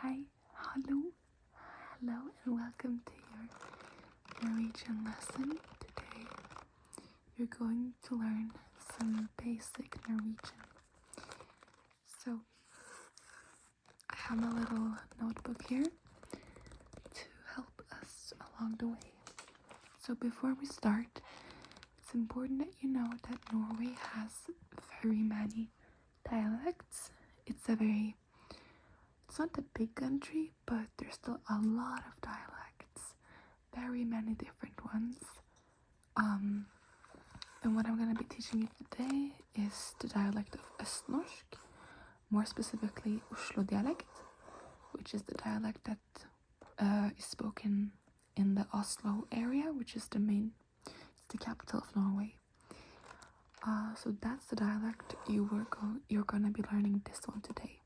Hi, hallo, hello, and welcome to your Norwegian lesson. Today, you're going to learn some basic Norwegian. So, I have a little notebook here to help us along the way. So before we start, it's important that you know that Norway has very many dialects. It's not a big country, but there's still a lot of dialects. Very many different ones. And what I'm going to be teaching you today is the dialect of norsk, more specifically Oslo dialect, which is the dialect that is spoken in the Oslo area, which is it's the capital of Norway. So that's the dialect you're going to be learning this one today.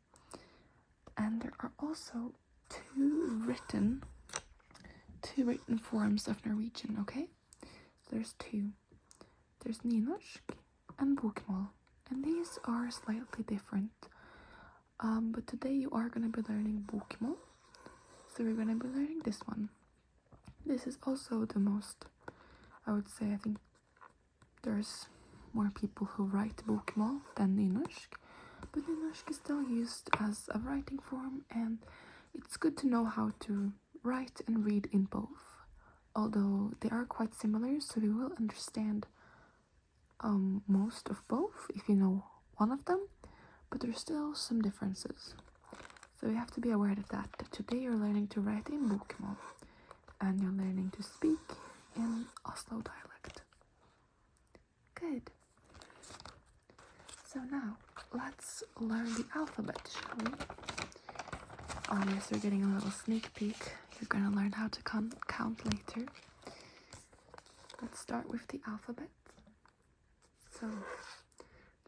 And there are also two written forms of Norwegian, okay? So there's two. There's nynorsk and bokmål, and these are slightly different. But today you are going to be learning bokmål, so we're going to be learning this one. This is also the most, I would say, I think there's more people who write bokmål than nynorsk, but nynorsk is still used as a writing form, and it's good to know how to write and read in both, although they are quite similar, so you will understand most of both if you know one of them, but there's still some differences. So you have to be aware of that today you're learning to write in bokmål, and you're learning to speak in Oslo dialect. Good. So now, let's learn the alphabet, shall we? Yes, you're getting a little sneak peek. You're going to learn how to count later. Let's start with the alphabet. So,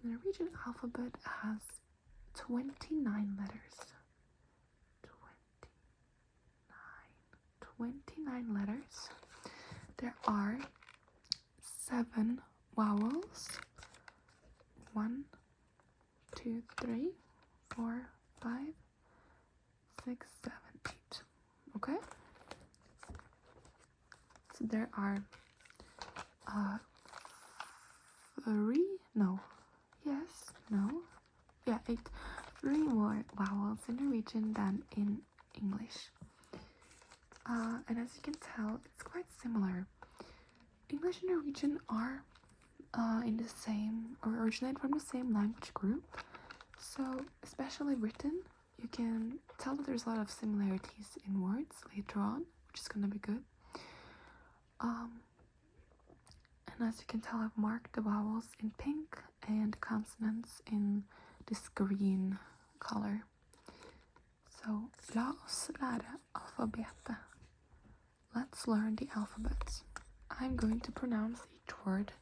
the Norwegian alphabet has 29 letters. 29 letters. There are 7 vowels. 1, 2, 3, 4, 5, 6, 7, 8. Okay? So there are 3 more vowels in Norwegian than in English. And as you can tell, it's quite similar. English and Norwegian are in the same, or originate from the same language group. So, especially written, you can tell that there's a lot of similarities in words later on, which is going to be good. And as you can tell, I've marked the vowels in pink and consonants in this green color. So, la oss lære alfabetet. Let's learn the alphabet. I'm going to pronounce each word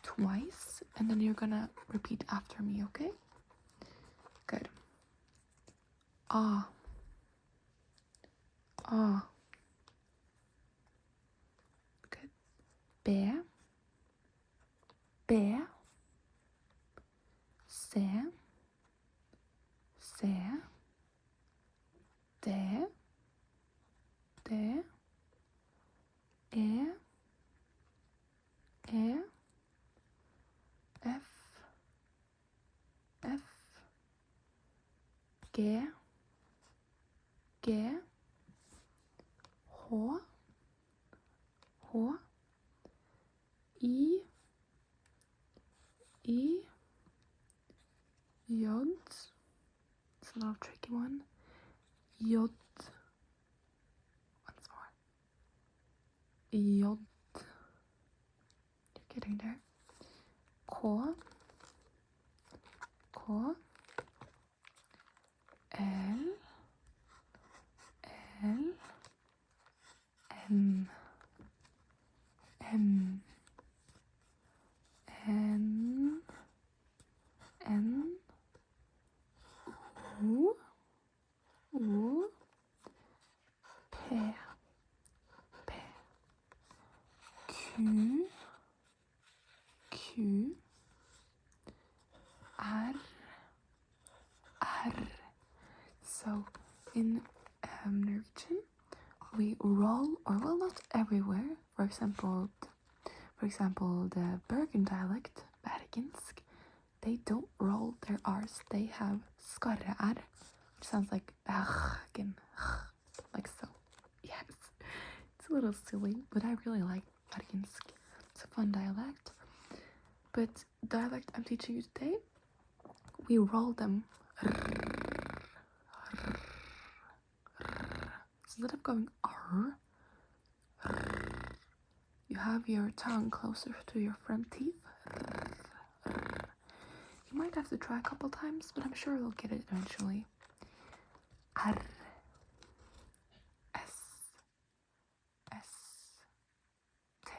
twice, and then you're gonna repeat after me, okay? Good. A. Good. B. C. D. E. F. G. H. I. J. It's a little tricky one. J. Once more. J. You're getting there. K. L. M. N. O. P. Q. R. So in Norwegian, we roll, or well, not everywhere. For example, the Bergen dialect, bergensk, they don't roll their R's. They have skarre R, which sounds like bergen, like so. Yes, it's a little silly, but I really like bergensk. It's a fun dialect. But dialect I'm teaching you today, we roll them. Instead of going R, you have your tongue closer to your front teeth. You might have to try a couple times, but I'm sure you'll get it eventually. R, S, S, T,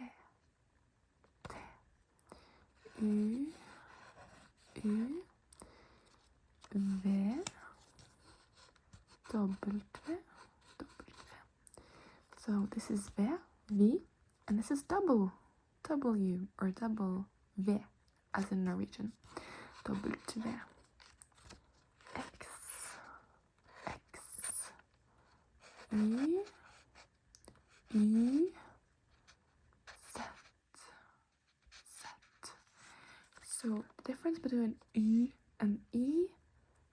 T, U, U, V, W, W. So this is V, and this is double W, or double V, as in Norwegian. W, X, X, Y, Z, Z. So the difference between Y and E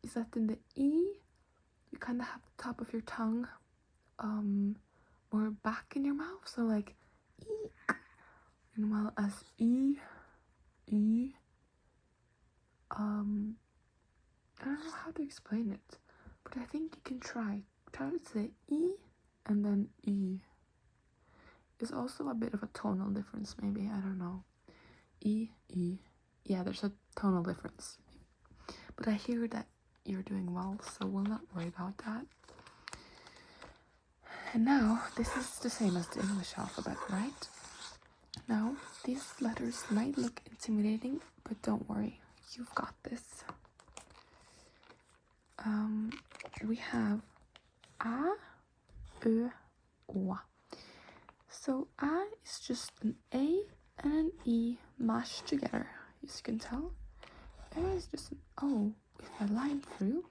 is that in the E, you kind of have the top of your tongue more back in your mouth, so like eek. And while as I don't know how to explain it, but I think you can try to say E and then I. It's also a bit of a tonal difference, maybe, I don't know. I. Yeah, there's a tonal difference. But I hear that you're doing well, so we'll not worry about that. And now, this is the same as the English alphabet, right? Now, these letters might look intimidating, but don't worry, you've got this. We have A, Ö, Å. So A is just an A and an E mashed together, as you can tell. Ö is just an O with a line through,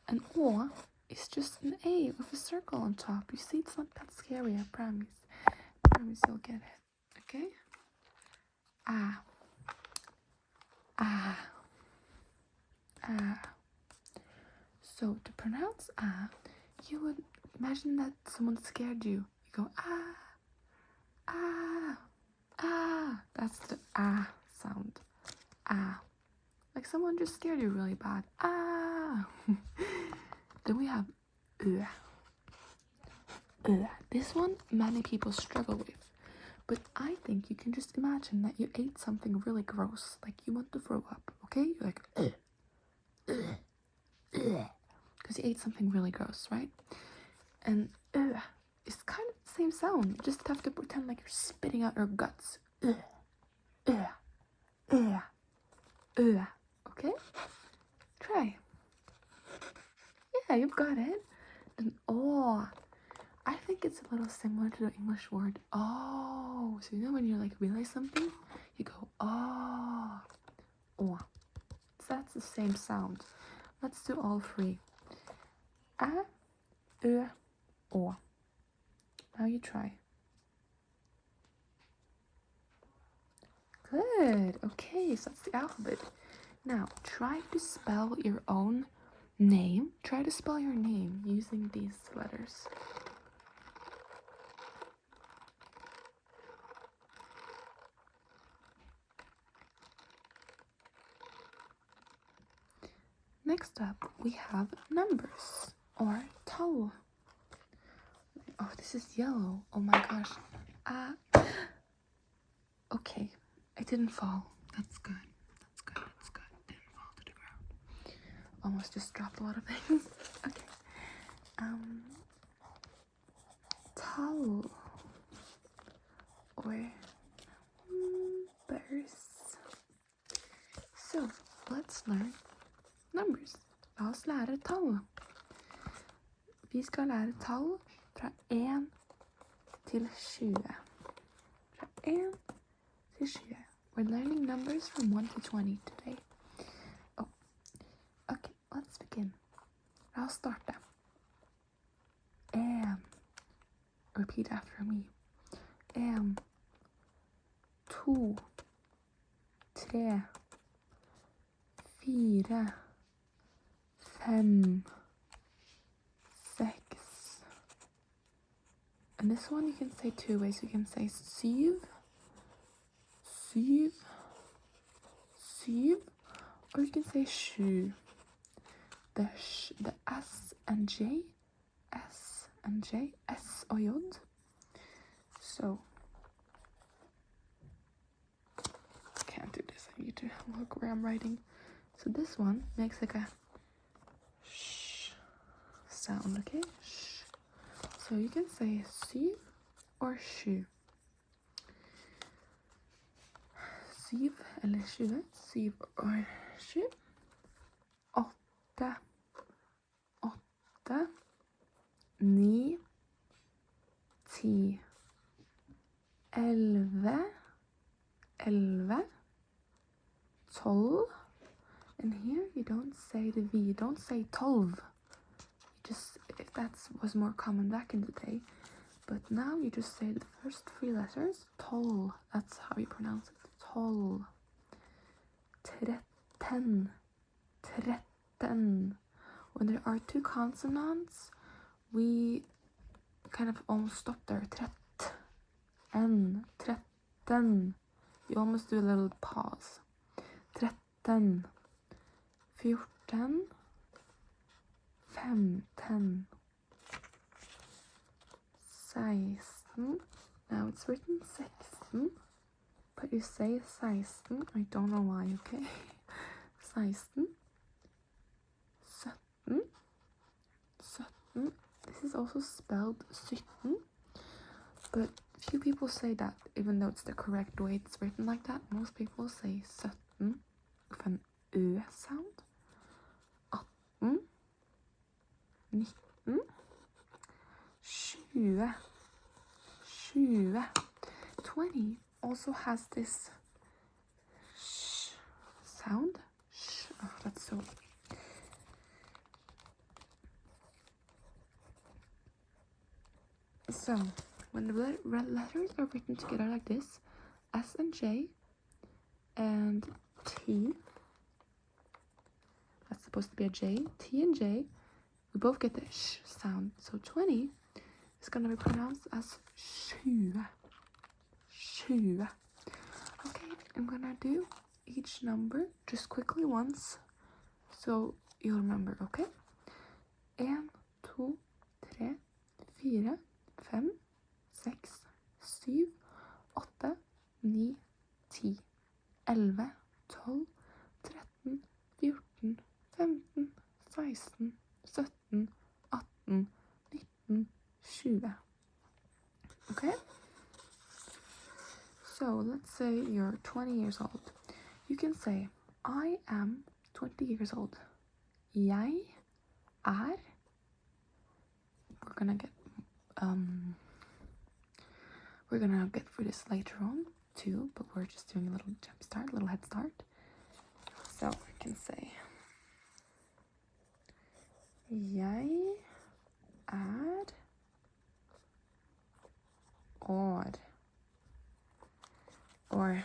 and Å is just an A with a circle on top. You see, it's not that scary, I promise. I promise you'll get it, okay? A, A, A. So to pronounce A, you would imagine that someone scared you. You go ah, ah, ah. That's the A sound. A. Like someone just scared you really bad. Ah. Then we have Ö. Ö. This one many people struggle with. But I think you can just imagine that you ate something really gross. Like you want to throw up, okay? You're like because you ate something really gross, right? And it's kind of the same sound. You just have to pretend like you're spitting out your guts. Okay? Try. Yeah, you've got it. And oh, I think it's a little similar to the English word oh. So you know when you like realize something, you go oh. So that's the same sound. Let's do all three. A, Ö, Å. Now you try. Good. Okay, so that's the alphabet. Now try to spell your own name. Try to spell your name using these letters. Next up, we have numbers, or tall. Oh, this is yellow. Oh my gosh. Okay, I didn't fall. That's good. Didn't fall to the ground. Almost just dropped a lot of things. Okay. Tall, or numbers. So, let's learn numbers. La oss lære tall. Vi skal lære tall fra 1 til 20. Fra 1 til 20. We're learning numbers from 1 to 20 today. Oh, okay, let's begin. La oss starte. repeat after me. 1, 2, 3, 4, 5, 6. And this one you can say two ways. You can say syv, syv, syv, or you can say sju. The S and J, S and J, S og J. So, I can't do this. I need to look where I'm writing. So this one makes like a sh sound, okay? Sh. So you can say syv or sju. Syv eller 20, syv or sju. 8, 8, 9, 10, 11, 11, 12. And here you don't say the V, you don't say 12. You just, if that was more common back in the day. But now you just say the first 3 letters, 12. That's how you pronounce it, 12. 13, 13. When there are 2 consonants, we kind of almost stop there. 13, 13. You almost do a little pause. 13, 14, 15, 16. Now it's written 16, but you say 16. I don't know why, okay? 16, 17, 17. This is also spelled 17, but few people say that, even though it's the correct way it's written like that. Most people say 17 with an Ø sound. 18, 19, 20, 20. 20 also has this sh sound. Sh. Oh, that's so... So, when the letters are written together like this, S and J and T, that's supposed to be a J, T and J, we both get the sh sound. So 20 is going to be pronounced as 20. 20. Okay, I'm going to do each number just quickly once, so you'll remember, okay? 1, 2, 3, 4, 5, 6, 7, 8, 9, 10, 11, 12, 13, 14, 15, 16, 17, 18, 19, 20. Okay? So let's say you're 20 years old. You can say, I am 20 years old. Jeg er. We're gonna get through this later on too, but we're just doing a little jump start, a little head start. So we can say, jeg er år. Or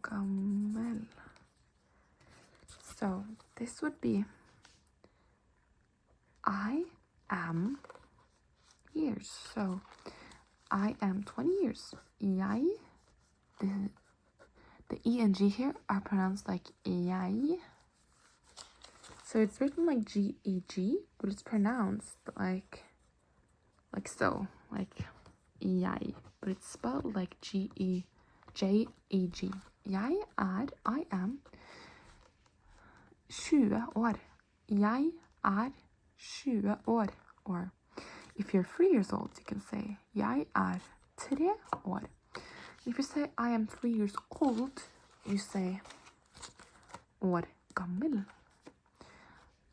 gammel. So this would be, I am years. So I am 20 years. Jeg, the E and G here are pronounced like jeg. So it's written like G-E-G, but it's pronounced like so, like jeg, but it's spelled like G-E-J-E-G. Jeg er, I am 20 år. Jeg er 20 år. Or if you're 3 years old, you can say, jeg er 3 år. If you say, I am 3 years old, you say, år gammel.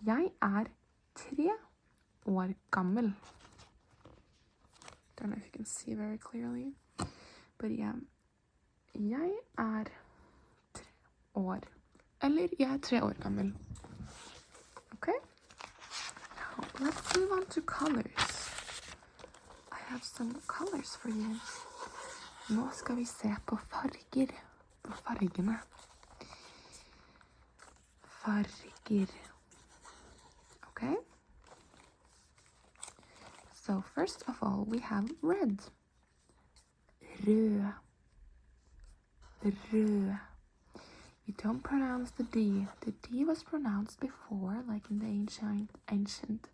Jeg er 3 år gammel. Don't know if you can see very clearly, but yeah. Jeg er 3 år. Eller jeg er 3 år gammel. Okay? Now let's move on to colors. I have some colors for you. Nå skal vi se på farger. På fargene. Farger. Okay? So first of all, we have red. Rød. Rød. You don't pronounce the D. The D was pronounced before, like in the ancient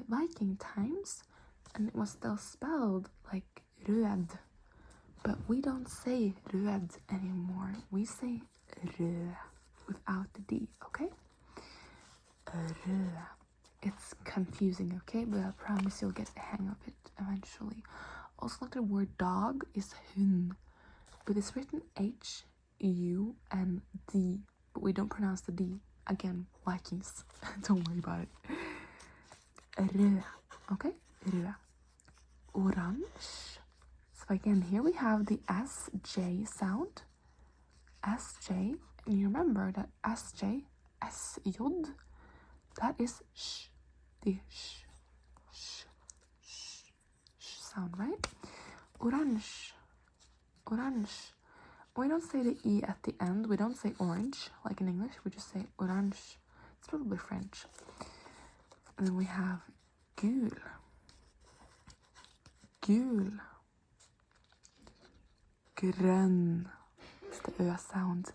Viking times, and it was still spelled like rød. But we don't say rød anymore. We say rød without the D, okay? Rød. It's confusing, okay? But I promise you'll get the hang of it eventually. Also, like the word dog is hund, but it's written H-U-N-D, but we don't pronounce the D. Again, Vikings. Don't worry about it. Rød, okay? Rød. Orange. So again, here we have the SJ sound. SJ, and you remember that SJ, SJ, that is sh, the sh sound, right? Orange, orange. We don't say the E at the end. We don't say orange, like in English. We just say orange. It's probably French. And then we have gul. Gul. Grønn. It's the Ø sound.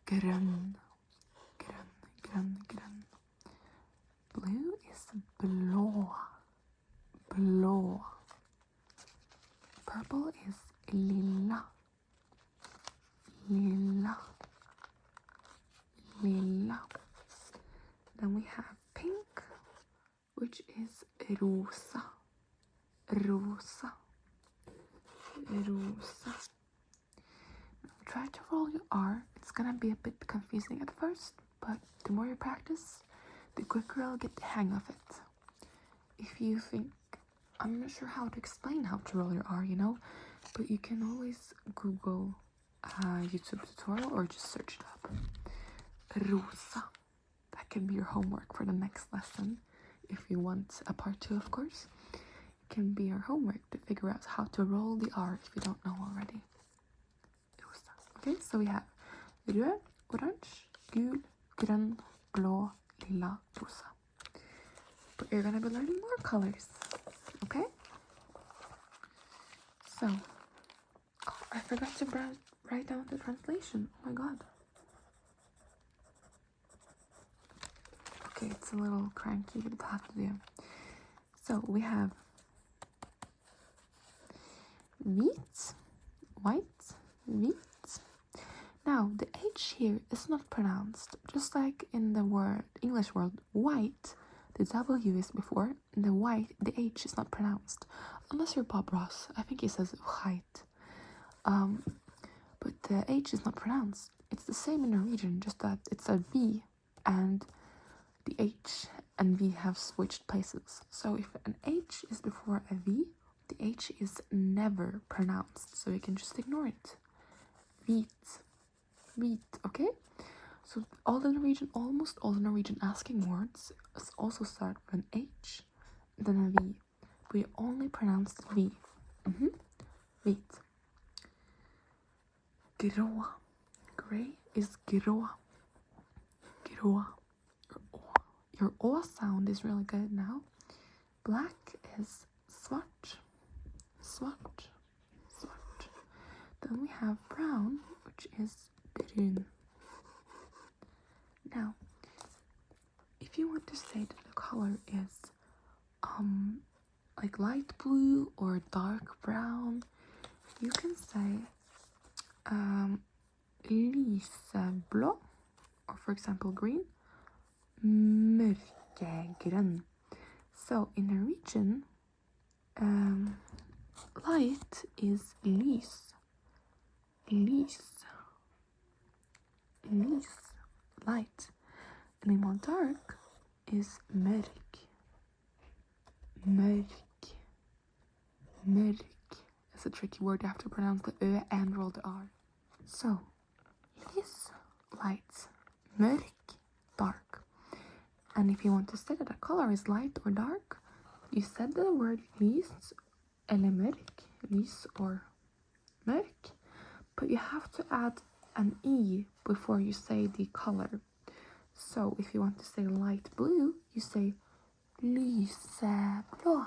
Grønn. Grønn, grønn, grønn. Blue is blå. Blå. Purple is lilla. Lilla. Lilla. Then we have pink, which is rosa. Rosa. Rosa. Try to roll your R. It's gonna be a bit confusing at first, but the more you practice, the quicker I'll get the hang of it. If you think, I'm not sure how to explain how to roll your R, you know, but you can always Google YouTube tutorial or just search it up. Rosa. That can be your homework for the next lesson. If you want a part 2, of course. It can be your homework to figure out how to roll the R if you don't know already. Rosa. Okay, so we have rød, orange, gul, grønn, blå, lilla, rosa. But you're gonna be learning more colors. Okay? So, oh, I forgot to write down the translation. Oh my god. Okay, it's a little cranky, but it'll have to do. So, we have hvit, white, hvit. Now, the H here is not pronounced. Just like in the English word white, the W is before, and the H is not pronounced. Unless you're Bob Ross. I think he says white. But the H is not pronounced. It's the same in Norwegian, just that it's a V, and the H and V have switched places. So if an H is before a V, the H is never pronounced, so you can just ignore it. Hvit. Hvit, okay? So almost all the Norwegian asking words also start with an H, then a V. We only pronounce the V. Hvit. Grå. Gray is grå. Grå. Your O sound is really good now. Black is svart. Svart. Svart. Then we have brown, which is brun. Now, if you want to say that the color is like light blue or dark brown, you can say lyseblå, or for example green, mørkegrønn. So in Norwegian, light is lys. Lys. Lys. Light. And then more dark is mørk. Mørk. Mørk. It's a tricky word. You have to pronounce the Ö and roll the R. So, lys, light, mørk, dark. And if you want to say that a color is light or dark, you said the word lys eller mørk, lys or mørk, but you have to add an E before you say the color. So if you want to say light blue, you say lyseblå,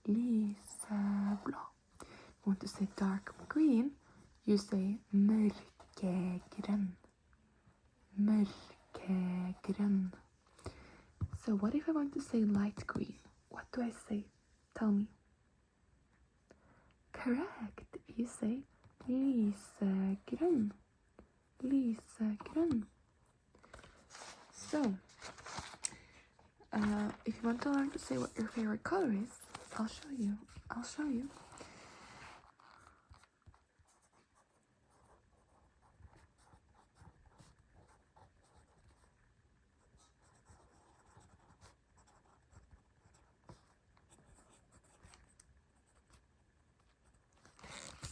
lyseblå. You want to say dark green, you say mørkegrønn, mørkegrønn. So what if I want to say light green? What do I say? Tell me. Correct. You say lysegrønn, lysegrønn. So, if you want to learn to say what your favorite color is, I'll show you. I'll show you.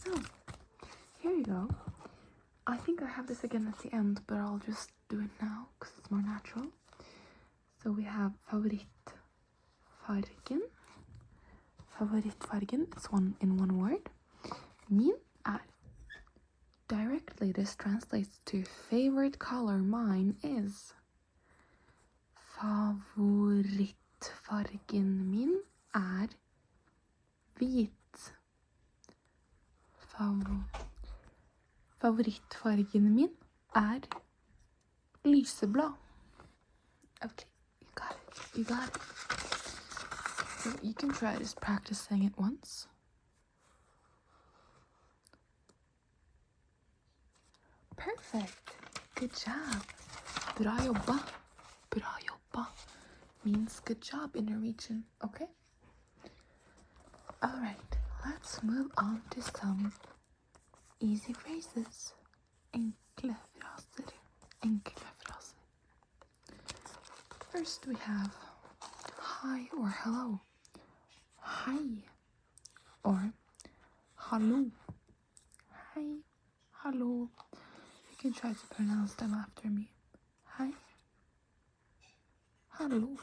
So, here you go. I think I have this again at the end, but I'll just do it now because it's more natural. So we have favorittfargen. Favorittfargen, it's in one word. Min er. Directly, this translates to favorite color. Mine is. Favorittfargen min er hvit. Favorittfargen min er lyseblå. Okay, you got it. You got it. So you can try just practicing it once. Perfect. Good job. Bra jobba. Bra jobba means good job in Norwegian, okay? Alright, let's move on to some easy phrases. Enkle fraser. Enkle fraser. First we have hi or hello. Hi or hallo. Hi, hallo. You can try to pronounce them after me. Hi, hallo.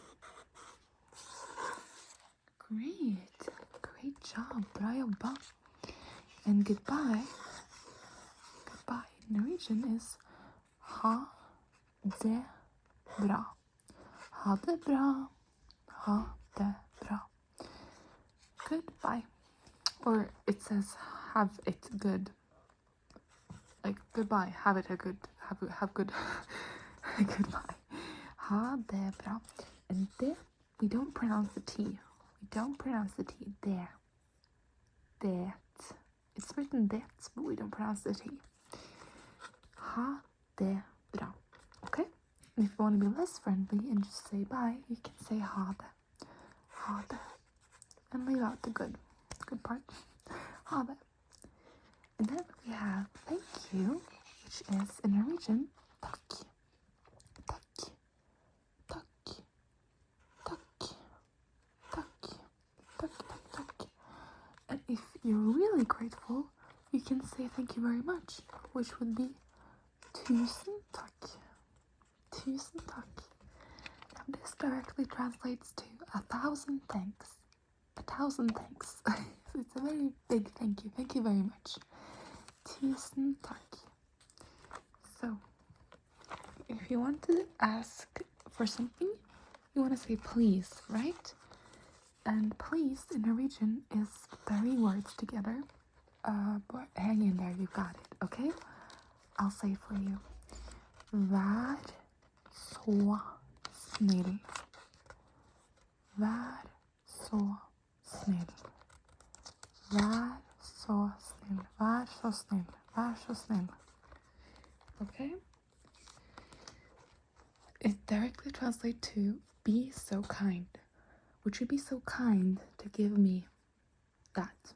Great. Great job. Bra jobba. And goodbye. Goodbye in Norwegian is ha det bra. Ha det bra. Ha det bra. Goodbye. Or it says have it good. Like goodbye. Have it a good. Have good. Goodbye. Ha det bra. And det, we don't pronounce the T. We don't pronounce the T. There. Det. It's written det, but we don't pronounce the T. Ha det bra. Okay? And if you want to be less friendly and just say bye, you can say ha det. Ha det. And leave out the good part. Ha det. And then we have thank you, which is in Norwegian, takk. Takk. Takk. Takk. Takk. Takk, takk, takk. And if you're really grateful, you can say thank you very much, which would be tusen takk. Tusen takk. Now this directly translates to 1,000 thanks. 1,000 thanks. So it's a very big thank you. Thank you very much. Tusen takk. So, if you want to ask for something, you want to say please, right? And please in Norwegian is 3 words together. But hang in there, you got it, okay? I'll say it for you. Vær så snill. Vær så snill. Vær så snill. Vær så snill. Vær så snill. Okay? It directly translates to be so kind. Would you be so kind to give me that?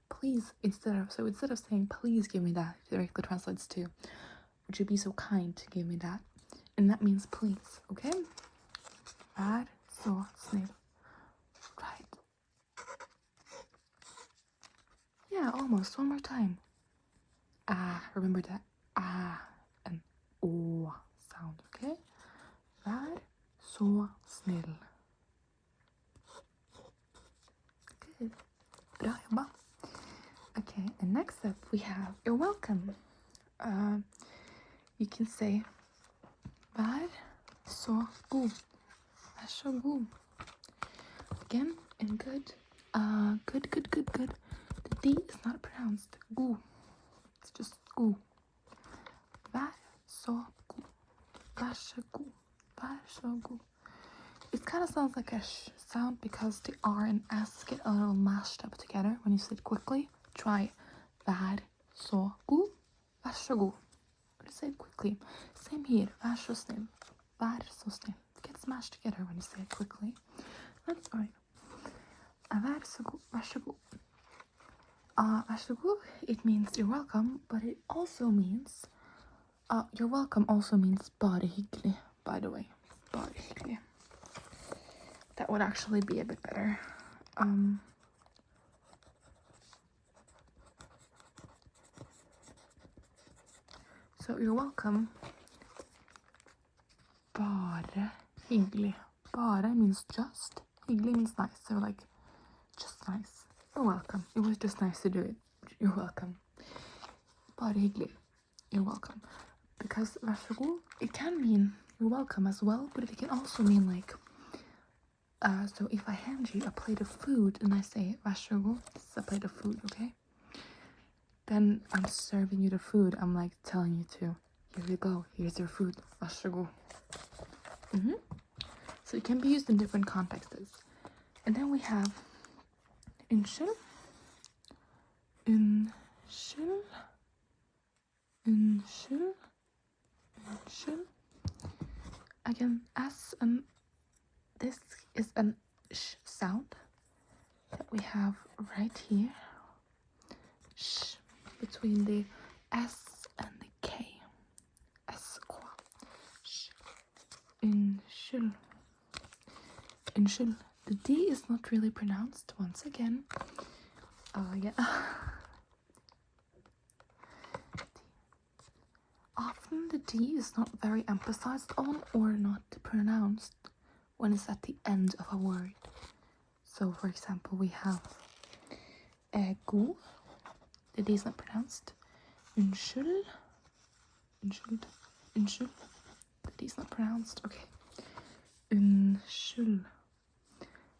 Please, instead of saying please give me that, it directly translates to would you be so kind to give me that? And that means please, okay? Vær så snill. Right. Yeah, almost. One more time. Remember that and o sound, okay? Vær så så snill. Good. Bra jobba. Okay, and next up we have you're welcome. You can say vær så god. Vær så god. Again, in good. Good. The D is not pronounced god. It's just god. Vær så god. Vær så god. Vær så god. It kind of sounds like a sh sound because the R and S get a little mashed up together when you say it quickly. Try vær så god. Vær så god. But you say it quickly. Same here. Vær så snill. Vær så snill. It gets mashed together when you say it quickly. That's fine. Vær så god. Vær så god. Vær så god, it means you're welcome, but it also means you're welcome also means bare hyggelig, by the way. Bare hyggelig. That would actually be a bit better. So you're welcome. Bare hyggelig. Bare means just. Hyggelig means nice. So like just nice. You're welcome. It was just nice to do it. You're welcome. Bare hyggelig. You're welcome. Because vær så god, it can mean you're welcome as well, but it can also mean like, so if I hand you a plate of food and I say vær så god, this is a plate of food, okay? Then I'm serving you the food. I'm like telling you to, here you go, here's your food, vær så god. So it can be used in different contexts. And then we have unnskyld. Unnskyld. Unnskyld. Unnskyld. Again, S and this is an sh sound that we have right here. Sh between the S and the K. S qua. Sh. Unnskyld. Unnskyld. The D is not really pronounced once again. Yeah. Often the D is not very emphasized on or not pronounced when it's at the end of a word. So for example, we have god. The D is not pronounced. Unnskyld. Unnskyld. Unnskyld. The D is not pronounced. Okay. Unnskyld.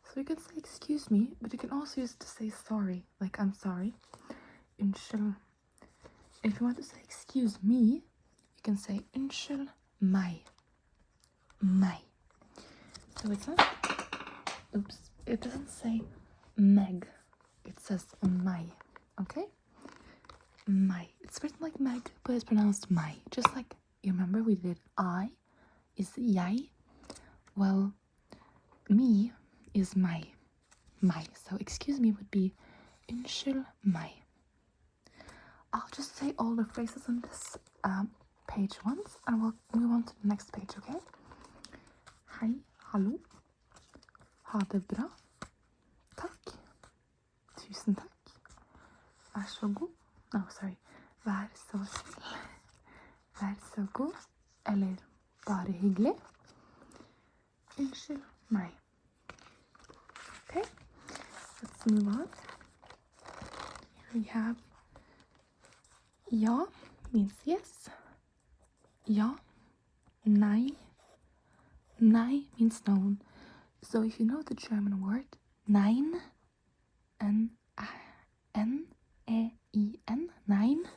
So you can say excuse me, but you can also use it to say sorry, like I'm sorry. Unnskyld. If you want to say excuse me, you can say unnskyld meg. Meg. So it's not, oops, it doesn't say meg, it says meg, okay? Meg. It's written like meg, but it's pronounced meg. Just like, you remember we did I is jeg. Well, me is meg. Meg. So excuse me would be unnskyld meg. I'll just say all the phrases on this page once, and we'll move on to the next page, okay? Hei, hallo. Ha det bra. Takk. Tusen takk. Vær så god. No, sorry. Vær så snill. Vær så god. Eller bare hyggelig. Unnskyld meg. Okay, let's move on. Here we have ja means yes. Ja. Nei. Nei means no. So if you know the German word nein, N-E-I-N, nein,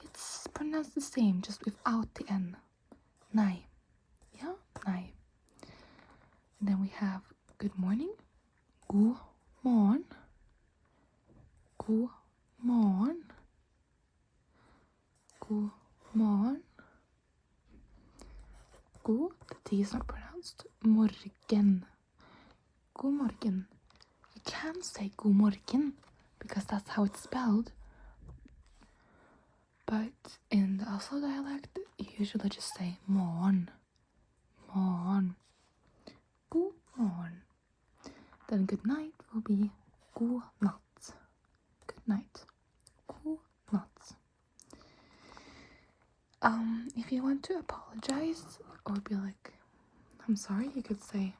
it's pronounced the same, just without the N. Nei. Yeah, nei. And then we have good morning. God morgen. God morgen. God morgen. God, the T is not pronounced. Morgen. God morgen. You can say god morgen because that's how it's spelled. But in the Oslo dialect, you usually just say morgen. Morgen. God morgen. Then good night will be god natt. Good night. God natt. If you want to apologize or be like, I'm sorry, you could say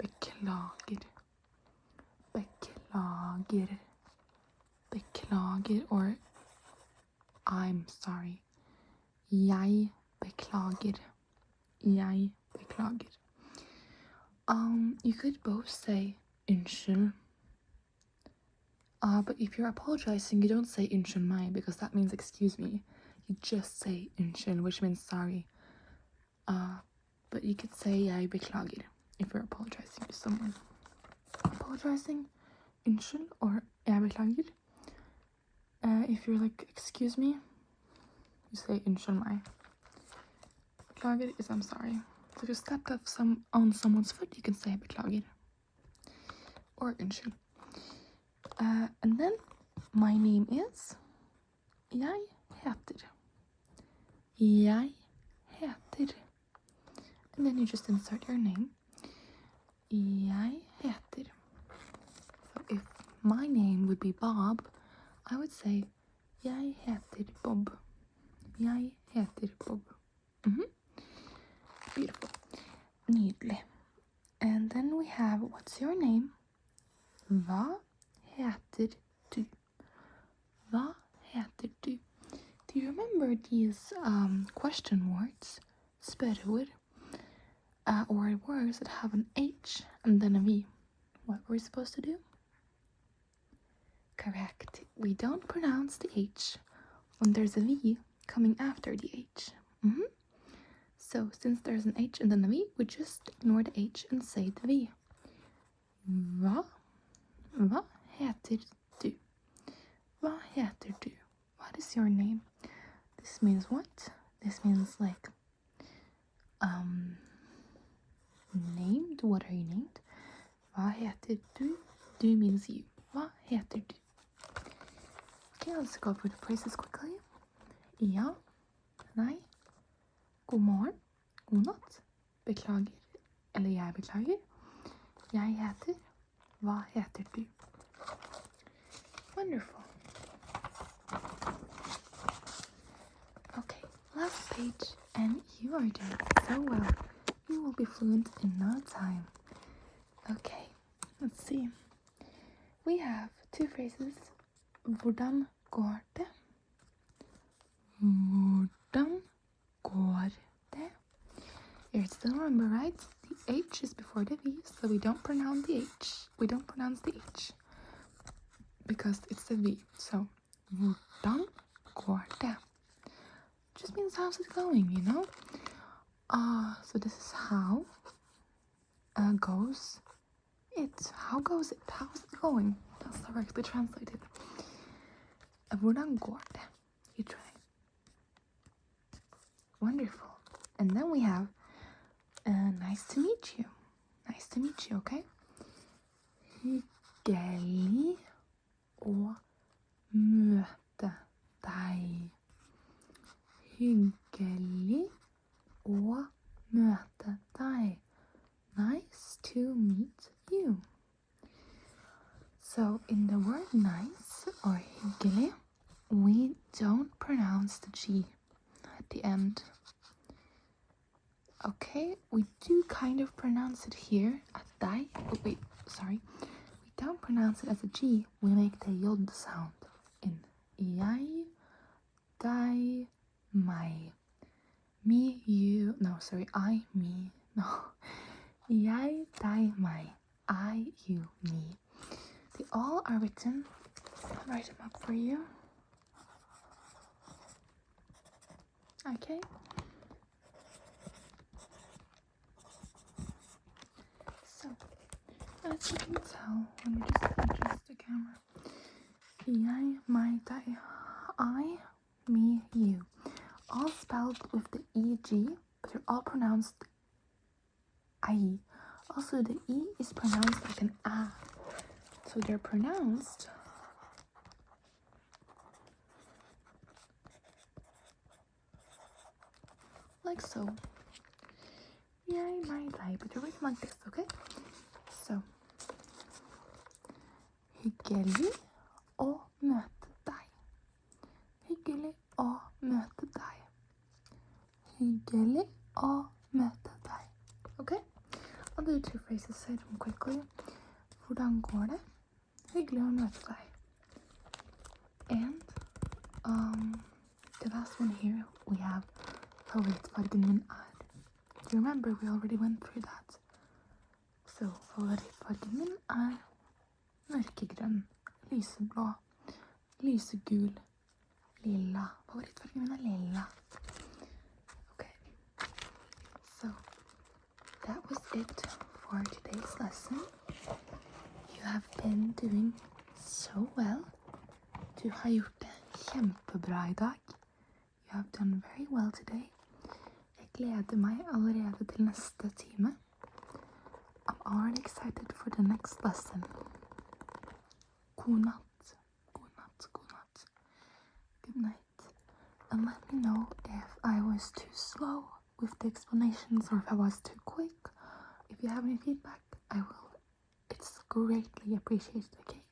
beklager. Beklager. Beklager, or I'm sorry. Jeg beklager. Jeg beklager. You could both say unnskyld. But if you're apologizing, you don't say unnskyld meg, because that means excuse me. You just say unnskyld, which means sorry. But you could say jeg beklager if you're apologizing to someone. Apologizing, unnskyld, or jeg beklager. If you're like, excuse me, you say unnskyld meg. Beklager is I'm sorry. So if you stepped up on someone's foot, you can say beklager. Or unnskyld. And then, my name is, jeg heter. Jeg heter. And then you just insert your name. Jeg heter. So if my name would be Bob, I would say, jeg heter Bob. Jeg heter Bob. Beautiful. Nydelig. And then we have, what's your name? Hva heter du? Hva heter du? Do you remember these question words? Spørreord. Or words that have an H and then a V. What were we supposed to do? Correct. We don't pronounce the H when there's a V coming after the H. So, since there's an H and then a V, we just ignore the H and say the V. Hva heter du? Hva heter du? What is your name? This means what? This means like, named. What are you named? Hva heter du? Du means you. Hva heter du? Okay, let's go through the phrases quickly. Ja, nei, god morgen, god natt, beklager, eller jeg beklager, jeg heter, hva heter du? Wonderful. Okay, last page, and you are doing so well. You will be fluent in no time. Okay, let's see. We have two phrases. Hvordan går det? Hvordan går det? You still remember, right? The H is before the V, so we don't pronounce the H. We don't pronounce the H because it's the V. So, hvordan går det? Just means how's it going, you know? So this is how goes it. How goes it? How's it going? That's directly translated. Hvordan går det? You try. Wonderful. And then we have nice to meet you. Nice to meet you, okay? Hyggelig å møte deg. Hyggelig å møte deg. Nice to meet you. So in the word nice or hyggelig, we don't pronounce the G at the end. Okay, we do kind of pronounce it here at deg. Oh, wait, sorry. We don't pronounce it as a G. We make the J sound in jeg, deg, meg. Me, you, no, sorry, I, me, no. Jeg, deg, meg. I, you, me. They all are written. I'll write them up for you. Okay. So, as you can tell, let me just adjust the camera. Jeg, meg, deg. I, me, you. All spelled with the EG, but they're all pronounced I. Also, the E is pronounced like an A. So they're pronounced like so. Jeg, meg, deg, but they're written like this, okay? So, hyggelig å møte deg. Hyggelig å møte deg. Hyggelig å møte deg. Okay? other two phrases, say them quickly. Hvordan går det? Hyggelig å møte deg. And the last one here, we have favorittfargen min er. Do you remember we already went through that? So, favorittfargen min er mørkegrønn, lyseblå, lysegul, lilla. Favorittfargen min er lilla. Okay. So, that was it for today's lesson. You have been doing so well. Du har gjort det kjempebra I dag. You have done very well today. Jeg gleder meg allerede til neste time. I'm already excited for the next lesson. God natt. God natt. God natt. Good night. And let me know if I was too slow with the explanations or if I was too quick. If you have any feedback, I will. It's greatly appreciated, okay?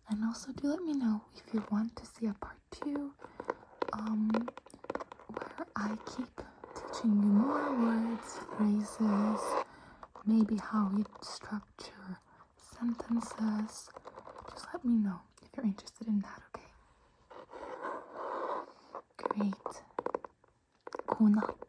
And also do let me know if you want to see a part 2, where I keep teaching you more words, phrases, maybe how you structure sentences. Just let me know if you're interested in that, okay? Great. God natt.